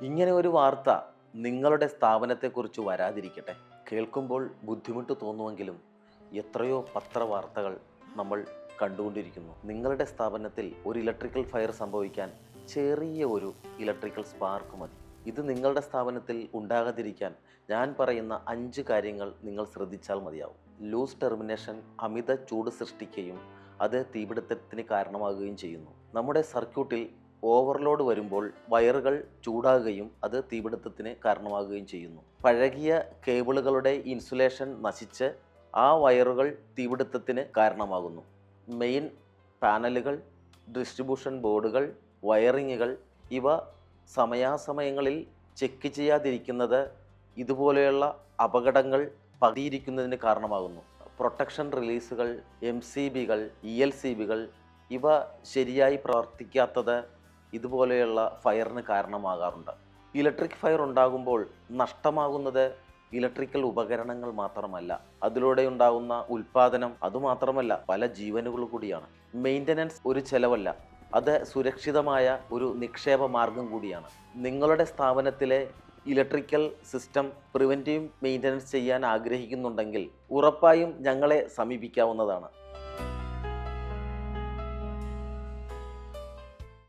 ഇങ്ങനെ ഒരു വാർത്ത നിങ്ങളുടെ സ്ഥാപനത്തെക്കുറിച്ച് വരാതിരിക്കട്ടെ. കേൾക്കുമ്പോൾ ബുദ്ധിമുട്ട് തോന്നുമെങ്കിലും എത്രയോ പത്രവാർത്തകൾ നമ്മൾ കണ്ടുകൊണ്ടിരിക്കുന്നു. നിങ്ങളുടെ സ്ഥാപനത്തിൽ ഒരു ഇലക്ട്രിക്കൽ ഫയർ സംഭവിക്കാൻ ചെറിയ ഒരു ഇലക്ട്രിക്കൽ സ്പാർക്ക് മതി. ഇത് നിങ്ങളുടെ സ്ഥാപനത്തിൽ ഉണ്ടാകാതിരിക്കാൻ ഞാൻ പറയുന്ന 5 കാര്യങ്ങൾ നിങ്ങൾ ശ്രദ്ധിച്ചാൽ മതിയാവും. ലൂസ് ടെർമിനേഷൻ അമിത ചൂട് സൃഷ്ടിക്കുകയും അത് തീപിടുത്തത്തിന് കാരണമാകുകയും ചെയ്യുന്നു. നമ്മുടെ സർക്യൂട്ടിൽ ഓവർലോഡ് വരുമ്പോൾ വയറുകൾ ചൂടാകുകയും അത് തീപിടുത്തത്തിന് കാരണമാകുകയും ചെയ്യുന്നു. പഴകിയ കേബിളുകളുടെ ഇൻസുലേഷൻ നശിച്ച് ആ വയറുകൾ തീപിടുത്തത്തിന് കാരണമാകുന്നു. മെയിൻ പാനലുകൾ, ഡിസ്ട്രിബ്യൂഷൻ ബോർഡുകൾ, വയറിങ്ങുകൾ ഇവ സമയാസമയങ്ങളിൽ ചെക്ക് ചെയ്യാതിരിക്കുന്നത് ഇതുപോലെയുള്ള അപകടങ്ങൾ പതിയിരിക്കുന്നതിന് കാരണമാകുന്നു. പ്രൊട്ടക്ഷൻ റിലീസുകൾ, MCBകൾ, ELCBകൾ ഇവ ശരിയായി പ്രവർത്തിക്കാത്തത് ഇതുപോലെയുള്ള ഫയറിന് കാരണമാകാറുണ്ട്. ഇലക്ട്രിക് ഫയർ ഉണ്ടാകുമ്പോൾ നഷ്ടമാകുന്നത് ഇലക്ട്രിക്കൽ ഉപകരണങ്ങൾ മാത്രമല്ല, അതിലൂടെ ഉണ്ടാകുന്ന ഉൽപാദനം അതുമാത്രമല്ല, പല ജീവനുകൾ കൂടിയാണ്. മെയിൻ്റനൻസ് ഒരു ചെലവല്ല, അത് സുരക്ഷിതമായ ഒരു നിക്ഷേപ മാർഗം കൂടിയാണ്. നിങ്ങളുടെ സ്ഥാപനത്തിലെ ഇലക്ട്രിക്കൽ സിസ്റ്റം പ്രിവെൻറ്റീവ് മെയിൻ്റനൻസ് ചെയ്യാൻ ആഗ്രഹിക്കുന്നുണ്ടെങ്കിൽ ഉറപ്പായും ഞങ്ങളെ സമീപിക്കാവുന്നതാണ്.